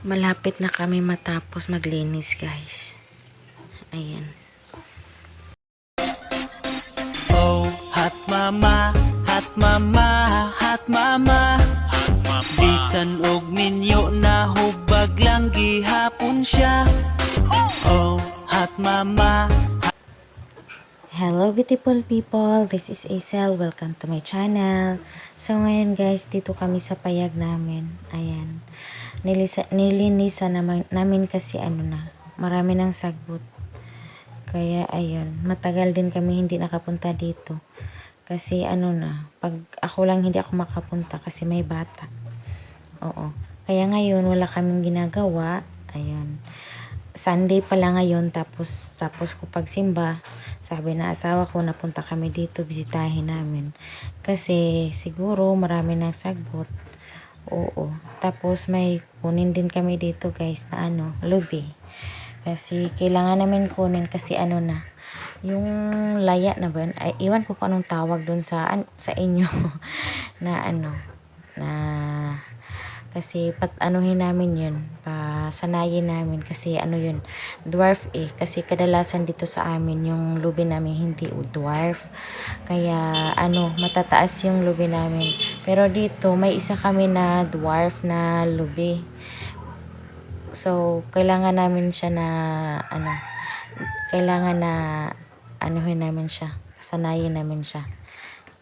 Malapit na kami matapos maglinis, guys. Ayan. Oh, hot mama, hot mama, hot mama. Bisan og minyo na hubag lang gihapon siya. Oh, hot mama. Hello beautiful people, this is Aisel. Welcome to my channel. So ngayon guys, dito kami sa payag namin. Ayan. Nilinisan namin kasi marami ng sagbot. Kaya ayun, matagal din kami hindi nakapunta dito. Kasi pag ako lang hindi ako makapunta kasi may bata. Oo. Kaya ngayon wala kaming ginagawa. Ayan. Sunday pala ngayon, tapos ko pagsimba, sabi na asawa ko, napunta kami dito, bisitahin namin. Kasi siguro marami ng sagbot. Oo. Tapos may kunin din kami dito guys na lubi. Kasi kailangan namin kunin kasi yung laya na ba? Ay, iwan ko kung anong tawag dun sa inyo na na kasi anuhin namin yun, pasanayin namin kasi yun, dwarf kasi kadalasan dito sa amin yung lubi namin hindi dwarf, kaya matataas yung lubi namin, pero dito may isa kami na dwarf na lubi, so kailangan namin siya na kailangan na anuhin namin siya, sanayin namin siya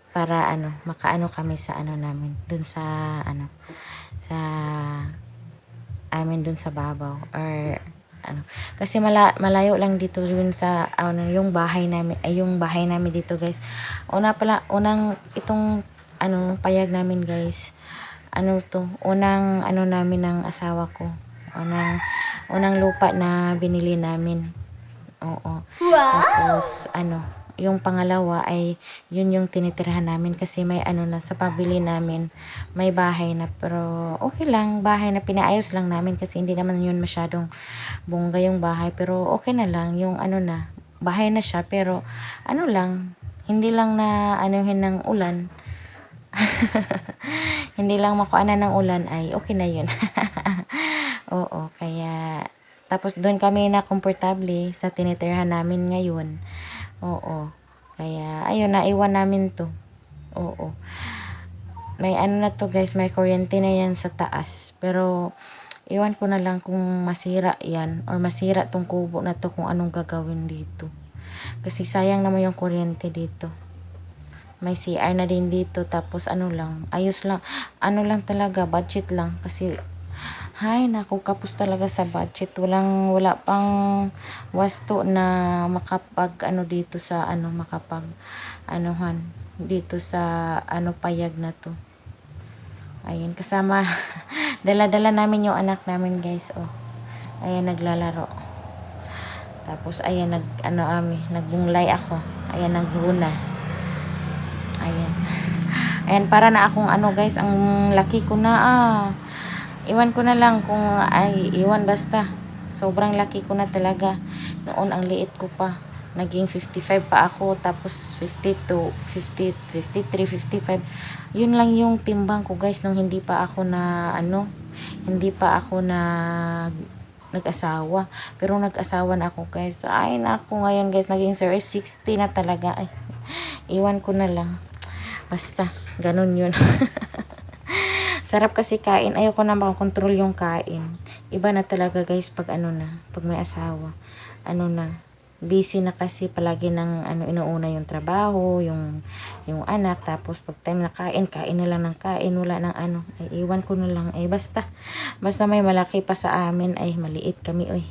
para makaano kami sa namin dun sa sa amin dun sa babaw or kasi malayo lang dito yun sa yung bahay namin, yung bahay namin dito guys. Unang itong payag namin guys, unang namin ng asawa ko, unang lupa na binili namin. Oo. Wow. Tapos yung pangalawa ay yun yung tinitirhan namin kasi may na sa pabili namin, may bahay na, pero okay lang, bahay na pinaayos lang namin kasi hindi naman yun masyadong bongga yung bahay, pero okay na lang yung na bahay na siya, pero lang, hindi lang na anuhin ng ulan. Hindi lang makuanan ng ulan ay okay na yun. Oo, kaya tapos doon kami na komportable sa tinitirhan namin ngayon. Oo. Kaya ayun, naiwan namin to. Oo. May na to guys, may kuryente na yan sa taas. Pero iwan ko na lang kung masira yan or masira tong kubo na to, kung anong gagawin dito. Kasi sayang naman yung kuryente dito. May CR na din dito, tapos lang, ayos lang, lang talaga, budget lang kasi hay naku, kapos talaga sa budget, wala pang wasto na makapag dito sa makapag dito sa payag na to. Ayun, kasama dala-dala namin yung anak namin guys. Oh, ayan, naglalaro. Tapos ayan, nagbunglay ako, ayan, nagguna. Ayan. Ayan, para na akong guys, ang laki ko na iwan ko na lang kung iwan, basta sobrang laki ko na talaga. Noon ang liit ko pa, naging 55 pa ako, tapos 52, 50, 53, 55. Yun lang yung timbang ko guys nung hindi pa ako na hindi pa ako na nag-asawa. Pero nag-asawa na ako guys, ay naku, ngayon guys naging 60 na talaga. Ay, iwan ko na lang, basta ganun yun. Sarap kasi kain, ayoko na makakontrol yung kain. Iba na talaga guys pag pag may asawa, busy na kasi palagi ng inuuna yung trabaho, yung anak, tapos pag time na kain na lang ng kain, wala ng ay iwan ko na lang, ay basta may malaki pa sa amin, ay maliit kami oy.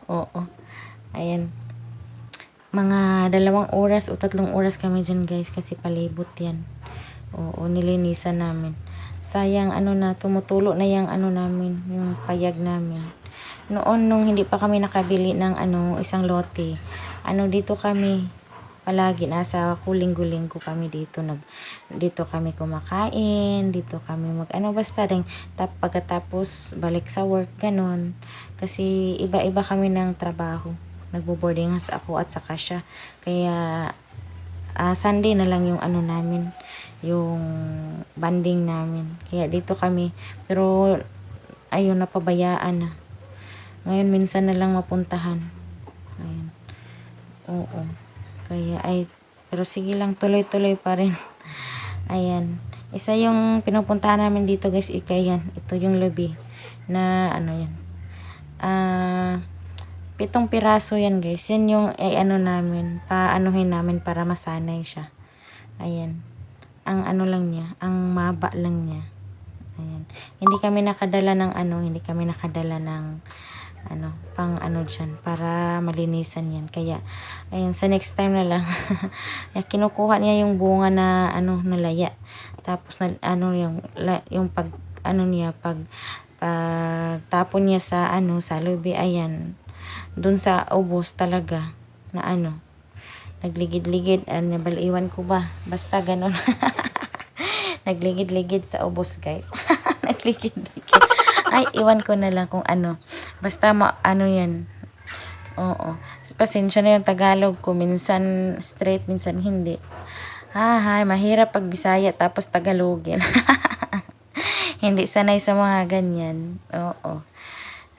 Oo, ayan, mga 2 oras o 3 oras kami dyan guys kasi palibot yan. Oo, nilinisan namin. Sayang tumutulo na yung namin, yung payag namin. Noon nung hindi pa kami nakabili ng isang lote, dito kami palagi, nasa linggo-linggo kami dito, dito kami kumakain, dito kami basta rin pagkatapos balik sa work, ganon. Kasi iba-iba kami ng trabaho, nagbo-boarding house ako at saka siya, kaya Sunday na lang yung yung banding namin, kaya dito kami. Pero ayun, napabayaan na. Ngayon, minsan na lang mapuntahan. Ayan. Oo. Kaya, pero sige lang, tuloy-tuloy pa rin. Ayan. Isa yung pinupuntahan namin dito, guys, yan. Ito yung lobby. Na, ano yan. 7 piraso yan, guys. Yan yung, ano namin, paanuhin namin para masanay siya. Ayan. Ang ano lang niya, ang maba lang niya. Ayan. Hindi kami nakadala ng pang ano dyan, para malinisan yan. Kaya, ayun, sa next time na lang, kinukuha niya yung bunga na, nalaya. Tapos, yung pag tapon niya sa, sa lobby, ayan, dun sa ubos talaga, na nagligid-ligid, baliwan ko ba? Basta ganon. Nagligid-ligid sa ubos, guys. Nagligid-ligid. Ay, iwan ko na lang kung ano. Basta yan. Oo. Pasensya na yung Tagalog ko. Minsan straight, minsan hindi. Mahirap pag Bisaya tapos Tagalogin. Hindi sanay sa mga ganyan. Oo.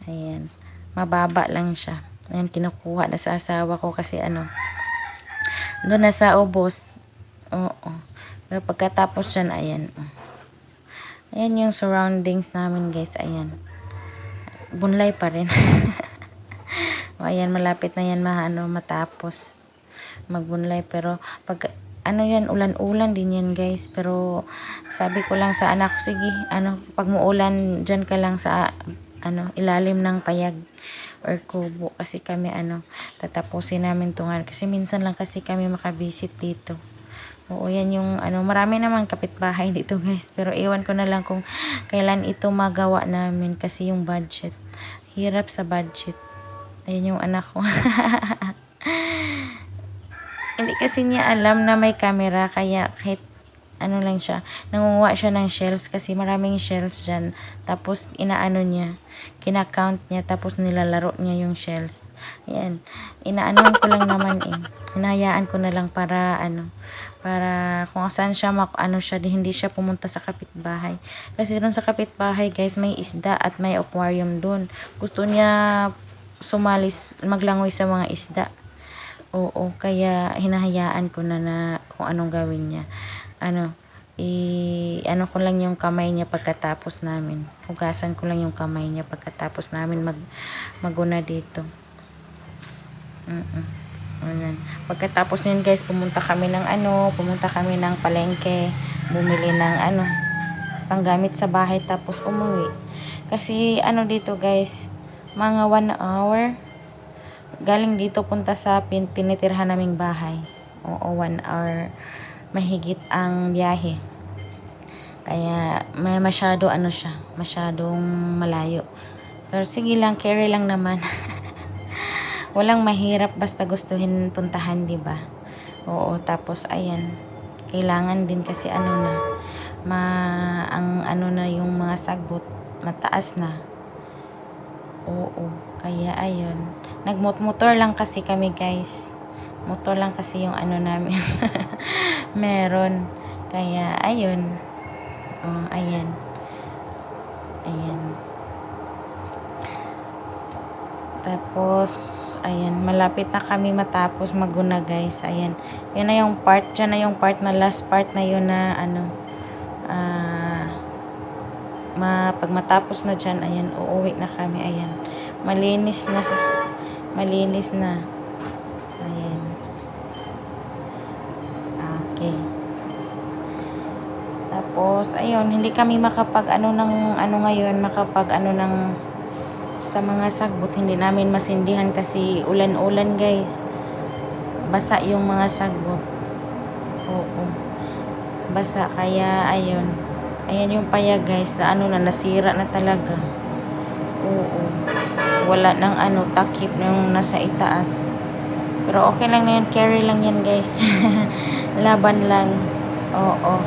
Ayan. Mababa lang siya. Ayan, kinukuha na sa asawa ko kasi doon na sa ubos. Oo. Pero pagkatapos dyan, ayan. Ayan yung surroundings namin, guys. Ayan. Bunlay pa rin. Ayan, malapit na yan matapos magbunlay. Pero pag yan, ulan-ulan din yan, guys. Pero sabi ko lang sa anak ko, sige, pag muulan, dyan ka lang sa ilalim ng payag or kubo, kasi kami tatapusin namin tungan kasi minsan lang kasi kami makabisit dito. Oo, yan yung marami naman kapitbahay dito, guys, pero iwan ko na lang kung kailan ito magawa namin kasi yung budget, hirap sa budget. Ayan yung anak ko. Hindi kasi niya alam na may camera, kaya kahit lang siya, nangunguha siya ng shells kasi maraming shells dyan. Tapos inaano niya, kinakount niya, tapos nilalaro niya yung shells. Ayan, inaanuhan ko lang naman hinahayaan ko na lang para para kung saan siya hindi siya pumunta sa kapitbahay. Kasi doon sa kapitbahay, guys, may isda at may aquarium doon. Gusto niya maglangoy sa mga isda. Oo, kaya hinahayaan ko na kung anong gawin niya. Ko lang yung kamay niya pagkatapos namin. Hugasan ko lang yung kamay niya pagkatapos namin maguna dito. Ayan. Pagkatapos niyan, guys, pumunta kami ng palengke, bumili ng panggamit sa bahay, tapos umuwi. Kasi dito, guys, mga 1 hour galing dito punta sa tinitirhan naming bahay. Oo, 1 hour mahigit ang biyahe. Kaya may masyadong malayo. Pero sige lang, carry lang naman. Walang mahirap basta gustuhin puntahan, 'di ba? Oo, tapos ayan, kailangan din kasi yung mga sagbot mataas na. Oo, kaya ayun. Nagmotor lang kasi kami, guys. Motor lang kasi yung namin. Meron. Kaya, ayun. Ayan. Ayan. Tapos, ayan. Malapit na kami matapos maguna, guys. Ayan. Yun na yung part. Dyan na yung part na last part na yun na, pag matapos na dyan, ayan, uuwi na kami. Ayan. Malinis na. Ayan. Okay. Tapos, ayun, hindi kami sa mga sagbot, hindi namin masindihan kasi ulan-ulan, guys. Basa yung mga sagbot. Oo. Basa, kaya, ayun. Ayan yung payag, guys, na nasira na talaga. Oo. Wala nang takip yung nasa itaas. Pero okay lang na yan, carry lang yan, guys. Laban lang. Oo.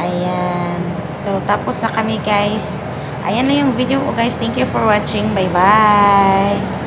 Ayan. So, tapos na kami, guys. Ayan na yung video ko, guys. Thank you for watching. Bye-bye.